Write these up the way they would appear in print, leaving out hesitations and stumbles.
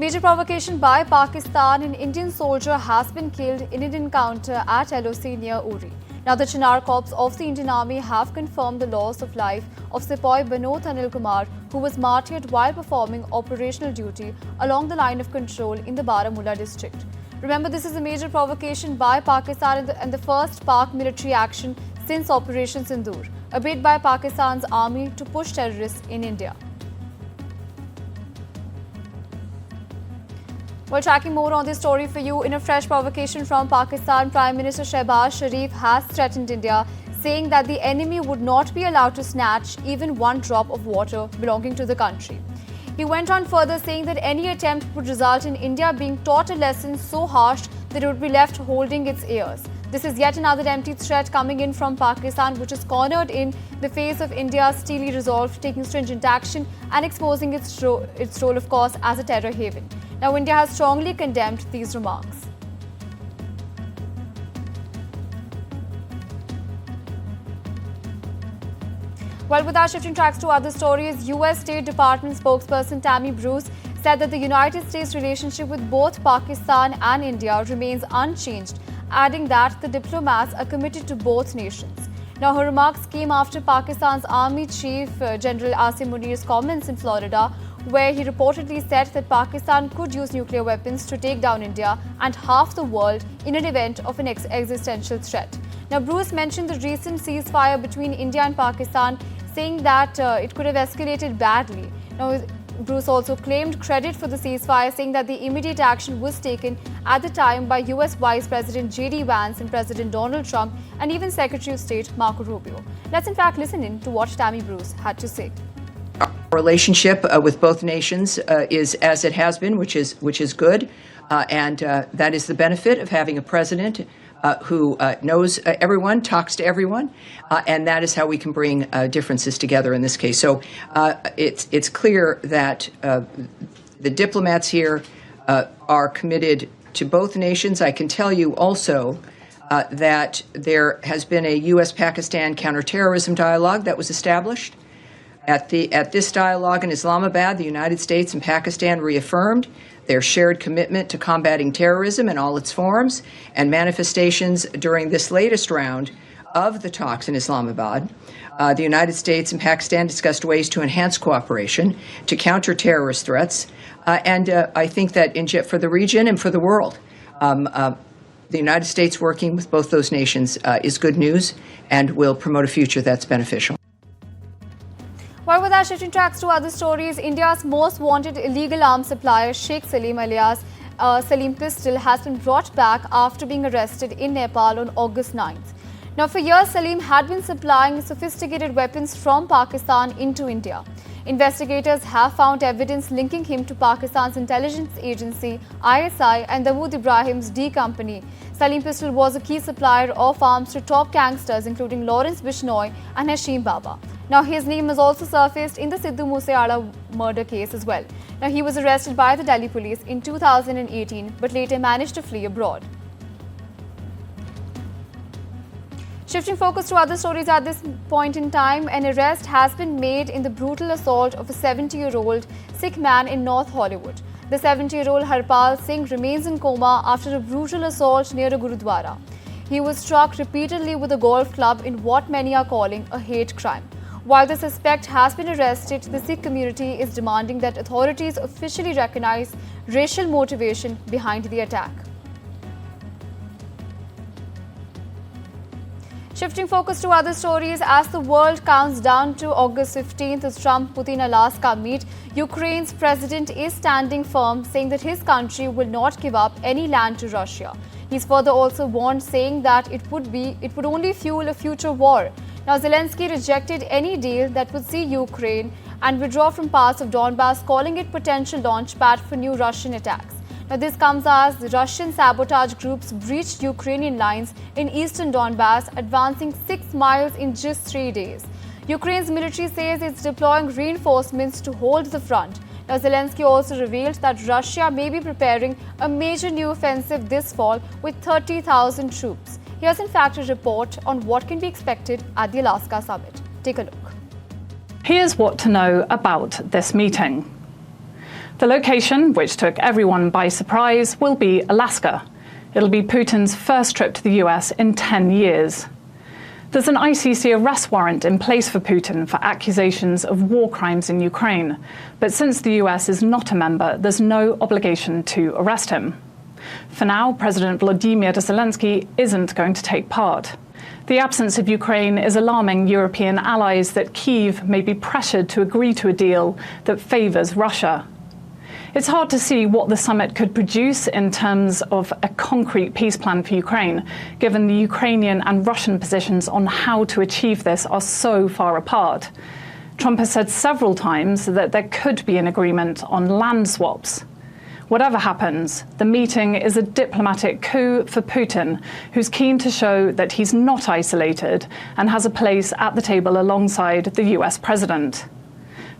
Major provocation by Pakistan. An Indian soldier has been killed in an encounter at LoC near Uri. Now, the Chinar Corps of the Indian Army have confirmed the loss of life of Sepoy Banoth Anil Kumar, who was martyred while performing operational duty along the line of control in the Baramulla district. Remember, this is a major provocation by Pakistan and the first Pak military action since Operation Sindoor, a bid by Pakistan's army to push terrorists in India. Well, tracking more on this story for you, in a fresh provocation from Pakistan, Prime Minister Shehbaz Sharif has threatened India, saying that the enemy would not be allowed to snatch even one drop of water belonging to the country. He went on further, saying that any attempt would result in India being taught a lesson so harsh that it would be left holding its ears. This is yet another empty threat coming in from Pakistan, which is cornered in the face of India's steely resolve, taking stringent action and exposing its role, of course, as a terror haven. Now, India has strongly condemned these remarks. Well, with our shifting tracks to other stories, US State Department spokesperson Tammy Bruce said that the United States' relationship with both Pakistan and India remains unchanged, adding that the diplomats are committed to both nations. Now, her remarks came after Pakistan's Army Chief General Asim Munir's comments in Florida, where he reportedly said that Pakistan could use nuclear weapons to take down India and half the world in an event of an existential threat. Now, Bruce mentioned the recent ceasefire between India and Pakistan, saying that it could have escalated badly. Now, Bruce also claimed credit for the ceasefire, saying that the immediate action was taken at the time by US Vice President J.D. Vance and President Donald Trump and even Secretary of State Marco Rubio. Let's in fact listen in to what Tammy Bruce had to say. Our relationship with both nations is as it has been, which is good, and that is the benefit of having a president who knows everyone, talks to everyone, and that is how we can bring differences together in this case. So it's clear that the diplomats here are committed to both nations. I can tell you also that there has been a U.S.-Pakistan counterterrorism dialogue that was established. At this dialogue in Islamabad, the United States and Pakistan reaffirmed their shared commitment to combating terrorism in all its forms and manifestations during this latest round of the talks in Islamabad. The United States and Pakistan discussed ways to enhance cooperation to counter terrorist threats, and I think that for the region and for the world, the United States working with both those nations is good news and will promote a future that's beneficial. While with our shifting tracks to other stories, India's most wanted illegal arms supplier, Sheikh Salim alias Salim Pistol, has been brought back after being arrested in Nepal on August 9th. Now, for years, Salim had been supplying sophisticated weapons from Pakistan into India. Investigators have found evidence linking him to Pakistan's intelligence agency, ISI, and Dawood Ibrahim's D Company. Salim Pistol was a key supplier of arms to top gangsters, including Lawrence Bishnoi and Hashim Baba. Now, his name has also surfaced in the Sidhu Moosewaala murder case as well. Now, he was arrested by the Delhi police in 2018, but later managed to flee abroad. Shifting focus to other stories at this point in time, an arrest has been made in the brutal assault of a 70-year-old Sikh man in North Hollywood. The 70-year-old Harpal Singh remains in coma after a brutal assault near a Gurudwara. He was struck repeatedly with a golf club in what many are calling a hate crime. While the suspect has been arrested, the Sikh community is demanding that authorities officially recognize racial motivation behind the attack. Shifting focus to other stories, as the world counts down to August 15th as Trump-Putin Alaska meet, Ukraine's president is standing firm, saying that his country will not give up any land to Russia. He's further also warned, saying that it would only fuel a future war. Now, Zelensky rejected any deal that would see Ukraine and withdraw from parts of Donbass, calling it potential launchpad for new Russian attacks. Now, this comes as the Russian sabotage groups breached Ukrainian lines in eastern Donbass, advancing 6 miles in just 3 days. Ukraine's military says it's deploying reinforcements to hold the front. Now, Zelensky also revealed that Russia may be preparing a major new offensive this fall with 30,000 troops. Here's in fact a report on what can be expected at the Alaska summit. Take a look. Here's what to know about this meeting. The location, which took everyone by surprise, will be Alaska. It'll be Putin's first trip to the US in 10 years. There's an ICC arrest warrant in place for Putin for accusations of war crimes in Ukraine. But since the US is not a member, there's no obligation to arrest him. For now, President Volodymyr Zelensky isn't going to take part. The absence of Ukraine is alarming European allies that Kyiv may be pressured to agree to a deal that favours Russia. It's hard to see what the summit could produce in terms of a concrete peace plan for Ukraine, given the Ukrainian and Russian positions on how to achieve this are so far apart. Trump has said several times that there could be an agreement on land swaps. Whatever happens, the meeting is a diplomatic coup for Putin, who's keen to show that he's not isolated and has a place at the table alongside the US president.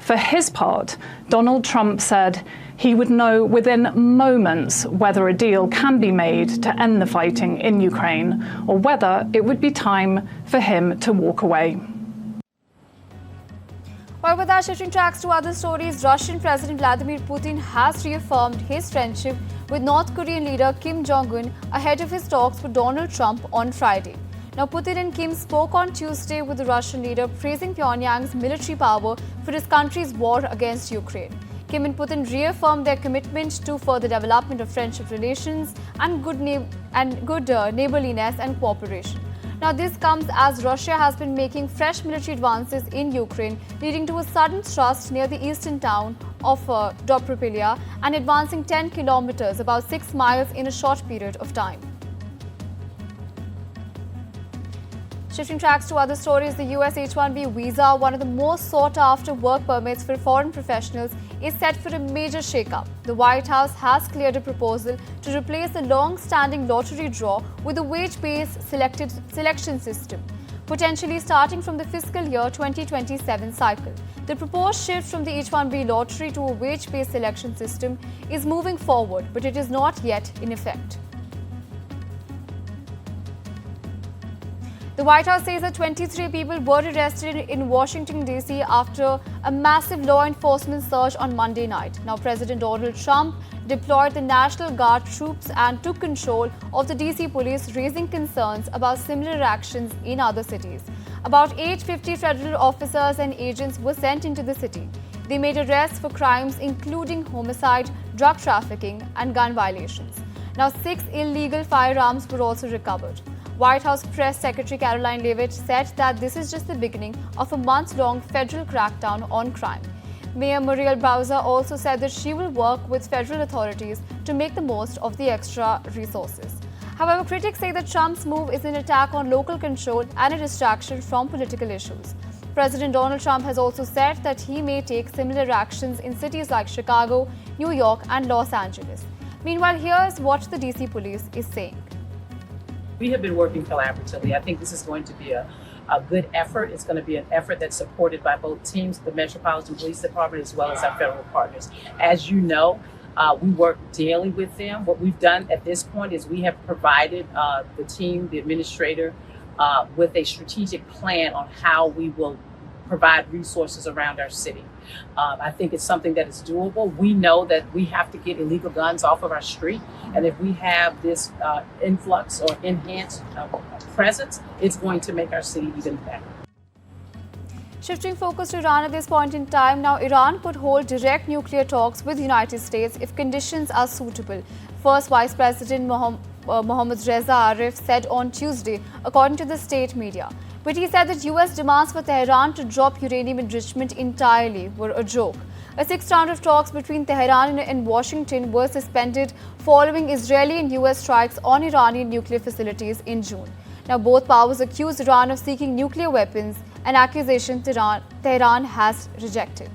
For his part, Donald Trump said he would know within moments whether a deal can be made to end the fighting in Ukraine or whether it would be time for him to walk away. Well, with that, shifting tracks to other stories, Russian President Vladimir Putin has reaffirmed his friendship with North Korean leader Kim Jong-un ahead of his talks with Donald Trump on Friday. Now, Putin and Kim spoke on Tuesday with the Russian leader, praising Pyongyang's military power for his country's war against Ukraine. Kim and Putin reaffirmed their commitment to further development of friendship relations and good neighborliness and cooperation. Now, this comes as Russia has been making fresh military advances in Ukraine, leading to a sudden thrust near the eastern town of Dobropilya and advancing 10 kilometers, about 6 miles in a short period of time. Shifting tracks to other stories, the US H1B visa, one of the most sought-after work permits for foreign professionals, is set for a major shake-up. The White House has cleared a proposal to replace the long-standing lottery draw with a wage-based selection system, potentially starting from the fiscal year 2027 cycle. The proposed shift from the H1B lottery to a wage-based selection system is moving forward, but it is not yet in effect. The White House says that 23 people were arrested in Washington, D.C. after a massive law enforcement surge on Monday night. Now, President Donald Trump deployed the National Guard troops and took control of the D.C. police, raising concerns about similar actions in other cities. About 850 federal officers and agents were sent into the city. They made arrests for crimes including homicide, drug trafficking, and gun violations. Now, 6 illegal firearms were also recovered. White House Press Secretary Caroline Leavitt said that this is just the beginning of a months-long federal crackdown on crime. Mayor Muriel Bowser also said that she will work with federal authorities to make the most of the extra resources. However, critics say that Trump's move is an attack on local control and a distraction from political issues. President Donald Trump has also said that he may take similar actions in cities like Chicago, New York, and Los Angeles. Meanwhile, here's what the DC police is saying. We have been working collaboratively. I think this is going to be a good effort. It's going to be an effort that's supported by both teams, the Metropolitan Police Department, as well as our federal partners. As you know, we work daily with them. What we've done at this point is we have provided the team, the administrator, with a strategic plan on how we will provide resources around our city. I think it's something that is doable. We know that we have to get illegal guns off of our street. And if we have this influx or enhanced presence, it's going to make our city even better. Shifting focus to Iran at this point in time, now Iran could hold direct nuclear talks with the United States if conditions are suitable. First Vice President Mohammad Reza Arif said on Tuesday, according to the state media. But he said that US demands for Tehran to drop uranium enrichment entirely were a joke. A 6th round of talks between Tehran and Washington were suspended following Israeli and US strikes on Iranian nuclear facilities in June. Now, both powers accused Iran of seeking nuclear weapons, an accusation Tehran has rejected.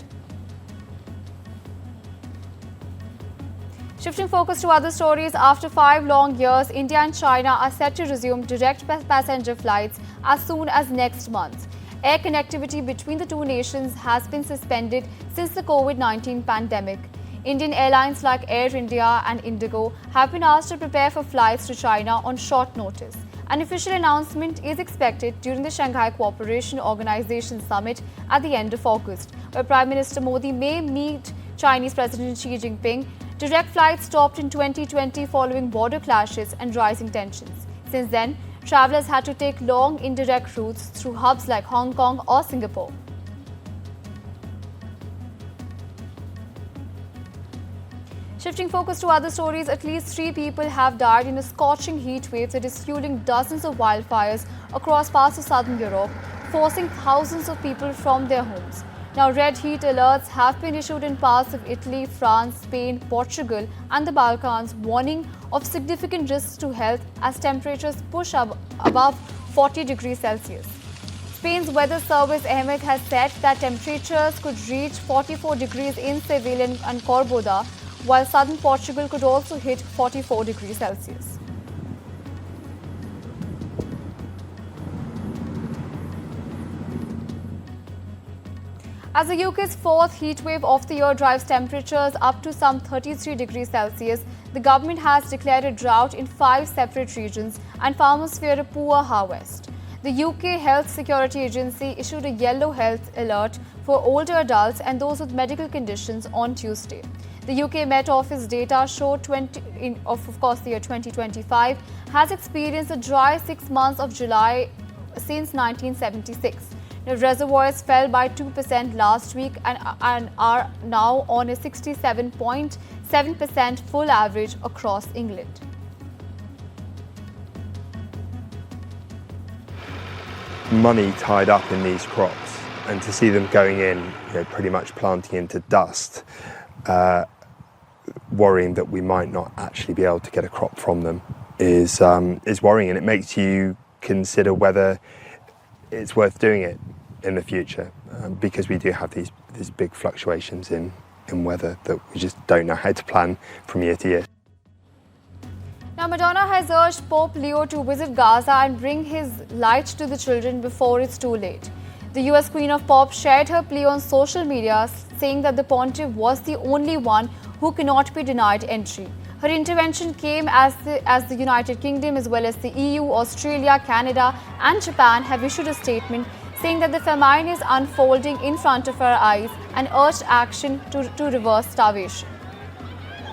Shifting focus to other stories, after 5 long years, India and China are set to resume direct passenger flights as soon as next month. Air connectivity between the two nations has been suspended since the COVID-19 pandemic. Indian airlines like Air India and Indigo have been asked to prepare for flights to China on short notice. An official announcement is expected during the Shanghai Cooperation Organization Summit at the end of August, where Prime Minister Modi may meet Chinese President Xi Jinping. Direct flights stopped in 2020 following border clashes and rising tensions. Since then, travellers had to take long indirect routes through hubs like Hong Kong or Singapore. Shifting focus to other stories, at least 3 people have died in a scorching heat wave that is fueling dozens of wildfires across parts of southern Europe, forcing thousands of people from their homes. Now, red heat alerts have been issued in parts of Italy, France, Spain, Portugal and the Balkans, warning of significant risks to health as temperatures push up above 40 degrees Celsius. Spain's weather service Ahmed has said that temperatures could reach 44 degrees in Seville and Corboda, while southern Portugal could also hit 44 degrees Celsius. As the UK's 4th heatwave of the year drives temperatures up to some 33 degrees Celsius, the government has declared a drought in 5 separate regions and farmers fear a poor harvest. The UK Health Security Agency issued a yellow health alert for older adults and those with medical conditions on Tuesday. The UK Met Office data show the year 2025 has experienced a dry 6 months of July since 1976. The reservoirs fell by 2% last week and are now on a 67.7% full average across England. Money tied up in these crops, and to see them going in, pretty much planting into dust, worrying that we might not actually be able to get a crop from them is worrying, and it makes you consider whether it's worth doing it in the future, because we do have these big fluctuations in weather that we just don't know how to plan from year to year. Now, Madonna has urged Pope Leo to visit Gaza and bring his light to the children before it's too late. The US Queen of Pop shared her plea on social media, saying that the pontiff was the only one who cannot be denied entry. Her intervention came as the United Kingdom, as well as the EU, Australia, Canada and Japan have issued a statement saying that the famine is unfolding in front of our eyes and urged action to reverse starvation.